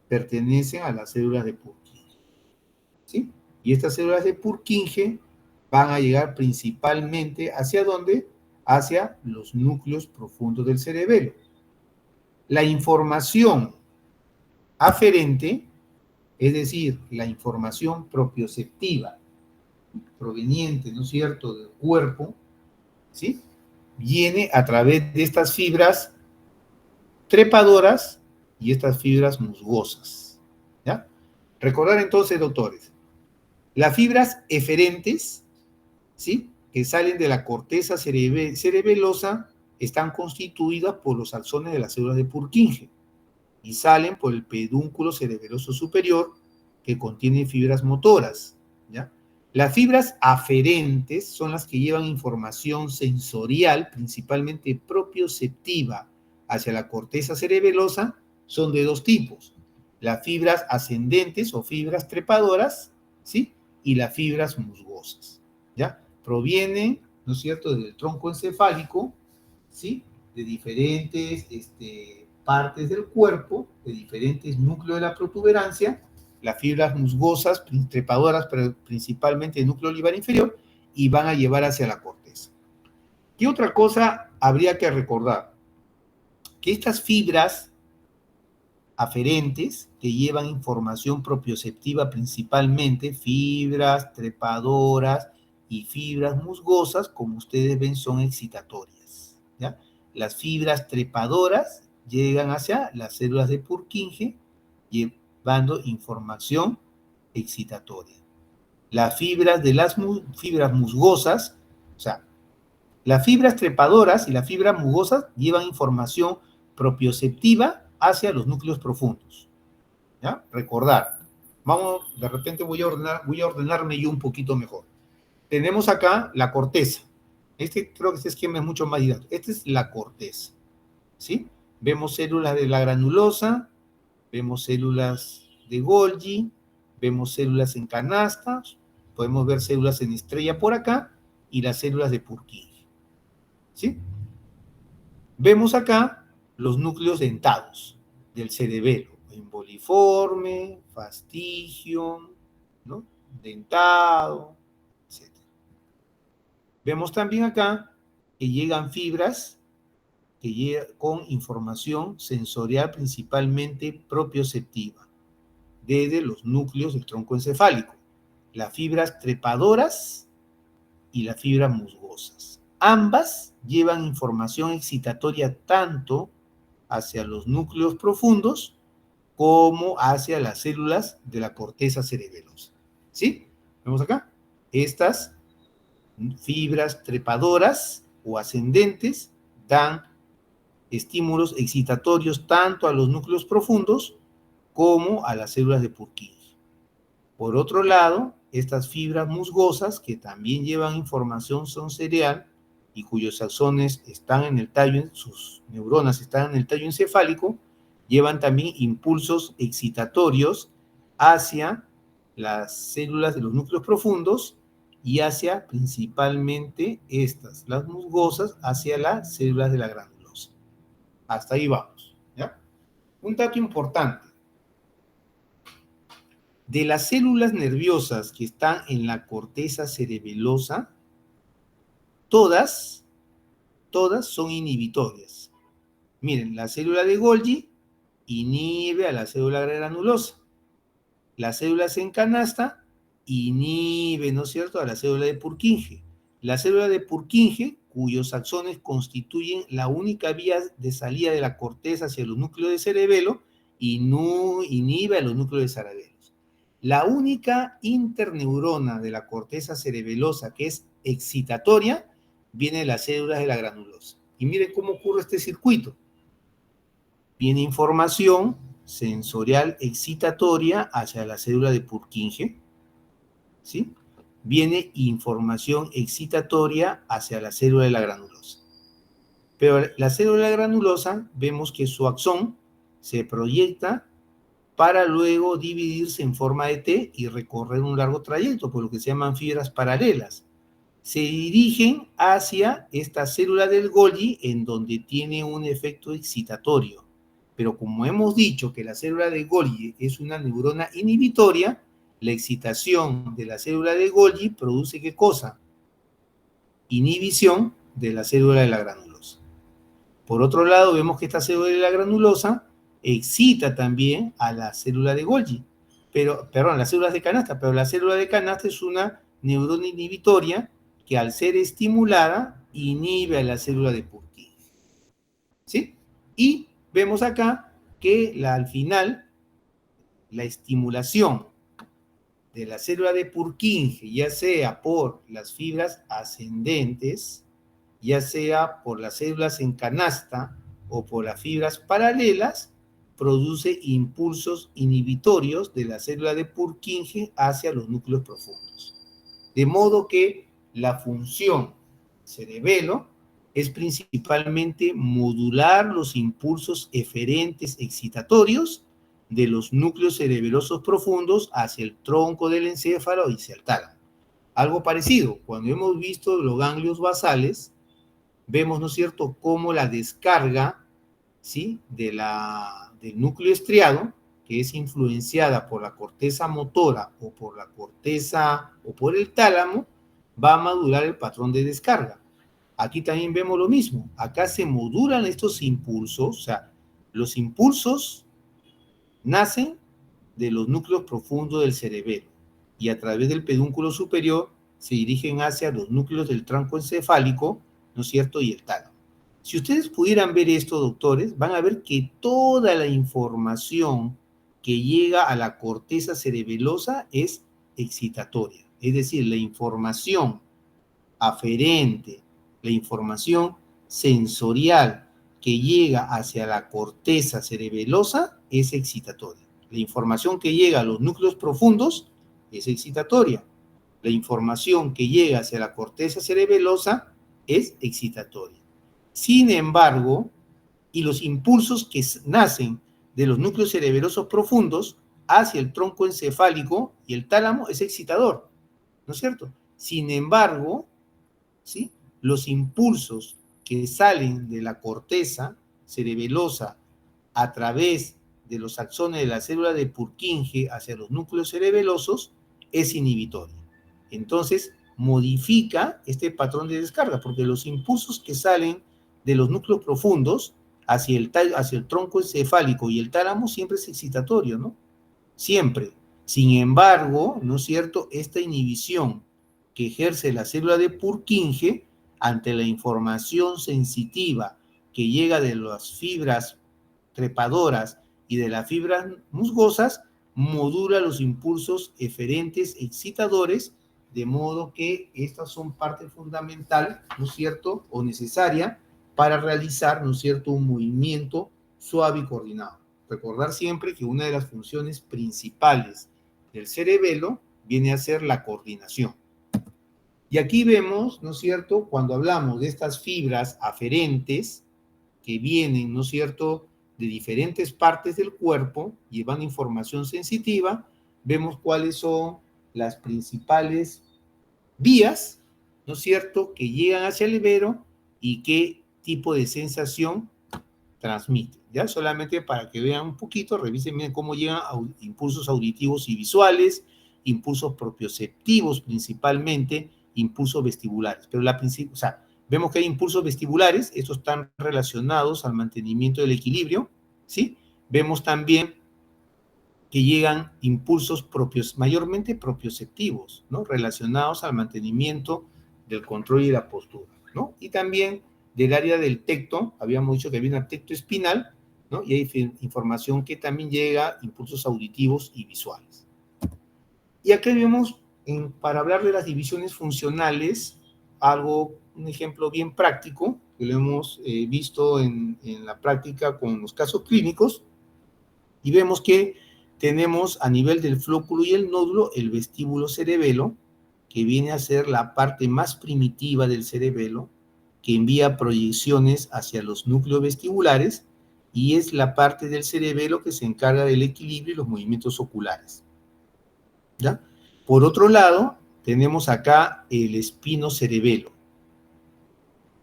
pertenecen a las células de Purkinje, ¿sí? Y estas células de Purkinje van a llegar principalmente ¿hacia dónde? Hacia los núcleos profundos del cerebelo. La información aferente, es decir, la información propioceptiva proveniente, ¿no es cierto?, del cuerpo, ¿sí?, viene a través de estas fibras trepadoras y estas fibras musgosas, ¿ya? Recordar entonces, doctores, las fibras eferentes, ¿sí?, que salen de la corteza cerebelosa están constituidas por los axones de las células de Purkinje y salen por el pedúnculo cerebeloso superior que contiene fibras motoras, ¿ya? Las fibras aferentes son las que llevan información sensorial, principalmente propioceptiva, hacia la corteza cerebelosa. Son de dos tipos: las fibras ascendentes o fibras trepadoras, ¿sí?, y las fibras musgosas, ¿ya? Provienen, ¿no es cierto?, del tronco encefálico, ¿sí?, de diferentes partes del cuerpo, de diferentes núcleos de la protuberancia, las fibras musgosas, trepadoras, pero principalmente el núcleo olivar inferior, y van a llevar hacia la corteza. ¿Qué otra cosa habría que recordar? Que estas fibras aferentes, que llevan información propioceptiva principalmente, fibras trepadoras y fibras musgosas, como ustedes ven, son excitatorias, ¿ya? Las fibras trepadoras llegan hacia las células de Purkinje llevando información excitatoria. Las fibras de las fibras musgosas, o sea, las fibras trepadoras y las fibras musgosas llevan información propioceptiva hacia los núcleos profundos, ¿ya? Recordar. Vamos, de repente voy a ordenarme yo un poquito mejor. Tenemos acá la corteza. Creo que este esquema es mucho más didáctico. Esta es la corteza, ¿sí? Vemos células de la granulosa, vemos células de Golgi, vemos células en canastas, podemos ver células en estrella por acá y las células de Purkinje, ¿sí? Vemos acá los núcleos dentados del cerebelo, emboliforme, fastigio, ¿no?, dentado, etc. Vemos también acá que llegan fibras que llegan con información sensorial principalmente propioceptiva desde los núcleos del tronco encefálico, las fibras trepadoras y las fibras musgosas. Ambas llevan información excitatoria tanto hacia los núcleos profundos como hacia las células de la corteza cerebelosa, ¿sí? ¿Vemos acá? Estas fibras trepadoras o ascendentes dan estímulos excitatorios tanto a los núcleos profundos como a las células de Purkinje. Por otro lado, estas fibras musgosas, que también llevan información sensorial y cuyos axones están en el tallo, sus neuronas están en el tallo encefálico, llevan también impulsos excitatorios hacia las células de los núcleos profundos y hacia principalmente estas, las musgosas, hacia las células de la granulosa. Hasta ahí vamos, ¿ya? Un dato importante. De las células nerviosas que están en la corteza cerebelosa, todas son inhibitorias. Miren, la célula de Golgi inhibe a la célula granulosa. Las células en canasta inhiben, ¿no es cierto?, a la célula de Purkinje. La célula de Purkinje, cuyos axones constituyen la única vía de salida de la corteza hacia los núcleos de cerebelo, inhibe a los núcleos de cerebelos. La única interneurona de la corteza cerebelosa que es excitatoria viene de las células de la granulosa. Y miren cómo ocurre este circuito. Viene información sensorial excitatoria hacia la célula de Purkinje, ¿sí? Viene información excitatoria hacia la célula de la granulosa. Pero la célula de la granulosa, vemos que su axón se proyecta para luego dividirse en forma de T y recorrer un largo trayecto, por lo que se llaman fibras paralelas. Se dirigen hacia esta célula del Golgi en donde tiene un efecto excitatorio. Pero como hemos dicho que la célula de Golgi es una neurona inhibitoria, la excitación de la célula de Golgi produce ¿qué cosa? Inhibición de la célula de la granulosa. Por otro lado, vemos que esta célula de la granulosa excita también a la célula de Golgi, las células de canasta, pero la célula de canasta es una neurona inhibitoria que al ser estimulada inhibe a la célula de Purkinje, ¿sí? Y vemos acá que al final la estimulación de la célula de Purkinje, ya sea por las fibras ascendentes, ya sea por las células en canasta o por las fibras paralelas, produce impulsos inhibitorios de la célula de Purkinje hacia los núcleos profundos. De modo que la función cerebelo es principalmente modular los impulsos eferentes excitatorios de los núcleos cerebelosos profundos hacia el tronco del encéfalo y hacia el tálamo. Algo parecido, cuando hemos visto los ganglios basales, vemos, ¿no es cierto?, cómo la descarga, ¿sí?, del núcleo estriado, que es influenciada por la corteza motora o por la corteza o por el tálamo, va a modular el patrón de descarga. Aquí también vemos lo mismo. Acá se modulan estos impulsos, o sea, los impulsos nacen de los núcleos profundos del cerebelo y a través del pedúnculo superior se dirigen hacia los núcleos del tronco encefálico, ¿no es cierto?, y el tálamo. Si ustedes pudieran ver esto, doctores, van a ver que toda la información que llega a la corteza cerebelosa es excitatoria. Es decir, la información aferente, la información sensorial que llega hacia la corteza cerebelosa es excitatoria. La información que llega a los núcleos profundos es excitatoria. La información que llega hacia la corteza cerebelosa es excitatoria. Sin embargo, y los impulsos que nacen de los núcleos cerebelosos profundos hacia el tronco encefálico y el tálamo es excitador, ¿no es cierto? Sin embargo, ¿sí?, los impulsos que salen de la corteza cerebelosa a través de los axones de la célula de Purkinje hacia los núcleos cerebelosos es inhibitorio. Entonces, modifica este patrón de descarga, porque los impulsos que salen de los núcleos profundos hacia el tronco encefálico y el tálamo siempre es excitatorio, ¿no? Siempre. Sin embargo, ¿no es cierto?, esta inhibición que ejerce la célula de Purkinje ante la información sensitiva que llega de las fibras trepadoras y de las fibras musgosas, modula los impulsos eferentes excitadores, de modo que estas son parte fundamental, ¿no es cierto?, o necesaria para realizar, ¿no es cierto?, un movimiento suave y coordinado. Recordar siempre que una de las funciones principales del cerebelo viene a ser la coordinación. Y aquí vemos, ¿no es cierto?, cuando hablamos de estas fibras aferentes que vienen, ¿no es cierto?, de diferentes partes del cuerpo, llevando información sensitiva, vemos cuáles son las principales vías, ¿no es cierto?, que llegan hacia el vero y qué tipo de sensación transmiten. ya solamente para que vean un poquito, revisen bien cómo llegan impulsos auditivos y visuales, impulsos propioceptivos principalmente, impulsos vestibulares. Pero o sea, vemos que hay impulsos vestibulares, estos están relacionados al mantenimiento del equilibrio, ¿sí? Vemos también que llegan impulsos propios, mayormente propioceptivos, ¿no? Relacionados al mantenimiento del control y la postura, ¿no? Y también del área del tecto, habíamos dicho que había un tecto espinal, ¿no? Y hay información que también llega impulsos auditivos y visuales. Y aquí vemos, para hablar de las divisiones funcionales, un ejemplo bien práctico, que lo hemos visto en la práctica con los casos clínicos, y vemos que tenemos a nivel del flóculo y el nódulo el vestíbulo cerebelo, que viene a ser la parte más primitiva del cerebelo, que envía proyecciones hacia los núcleos vestibulares, y es la parte del cerebelo que se encarga del equilibrio y los movimientos oculares. ¿Ya? Por otro lado, tenemos acá el espino cerebelo.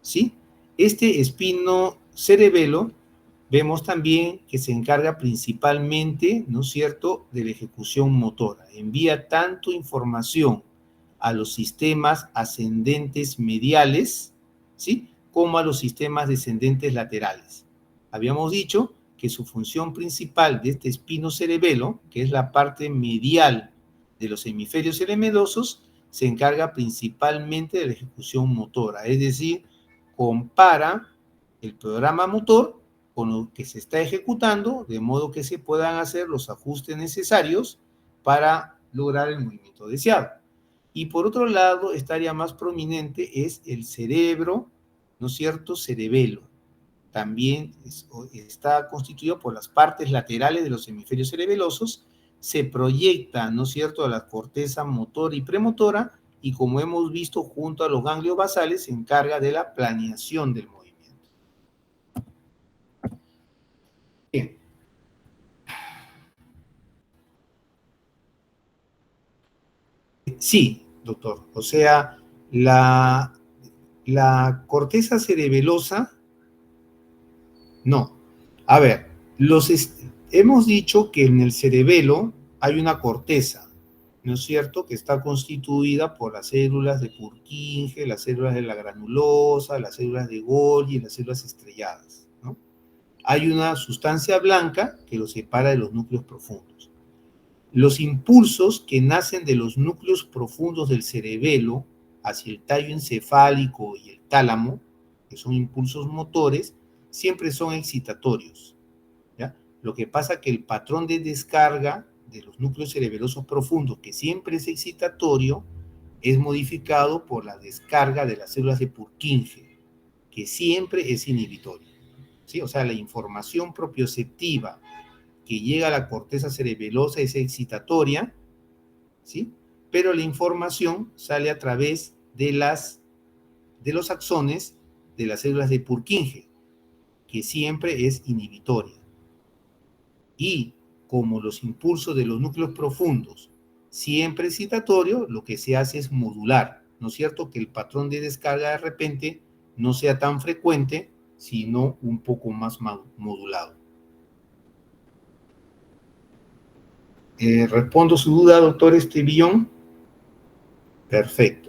¿Sí? Este espino cerebelo vemos también que se encarga principalmente, ¿no es cierto?, de la ejecución motora. Envía tanto información a los sistemas ascendentes mediales, ¿sí?, como a los sistemas descendentes laterales. Habíamos dicho que su función principal de este espino cerebelo, que es la parte medial de los hemisferios cerebelosos, se encarga principalmente de la ejecución motora, es decir, compara el programa motor con lo que se está ejecutando, de modo que se puedan hacer los ajustes necesarios para lograr el movimiento deseado. Y por otro lado, esta área más prominente es el cerebro, ¿no es cierto?, cerebelo. También está constituido por las partes laterales de los hemisferios cerebelosos, se proyecta, ¿no es cierto?, a la corteza motora y premotora, y como hemos visto, junto a los ganglios basales, se encarga de la planeación del movimiento. Bien. Sí, doctor. O sea, la corteza cerebelosa, no. A ver, hemos dicho que en el cerebelo hay una corteza, ¿no es cierto?, que está constituida por las células de Purkinje, las células de la granulosa, las células de Golgi y las células estrelladas, ¿no? Hay una sustancia blanca que lo separa de los núcleos profundos. Los impulsos que nacen de los núcleos profundos del cerebelo hacia el tallo encefálico y el tálamo, que son impulsos motores, siempre son excitatorios, ¿ya? Lo que pasa es que el patrón de descarga de los núcleos cerebelosos profundos, que siempre es excitatorio, es modificado por la descarga de las células de Purkinje, que siempre es inhibitorio, ¿sí? O sea, la información propioceptiva que llega a la corteza cerebelosa es excitatoria, ¿sí? Pero la información sale a través de los axones de las células de Purkinje, que siempre es inhibitoria. Y como los impulsos de los núcleos profundos siempre excitatorio, lo que se hace es modular, ¿no es cierto?, que el patrón de descarga de repente no sea tan frecuente, sino un poco más modulado. ¿Respondo su duda, doctor Estevillón? Perfecto.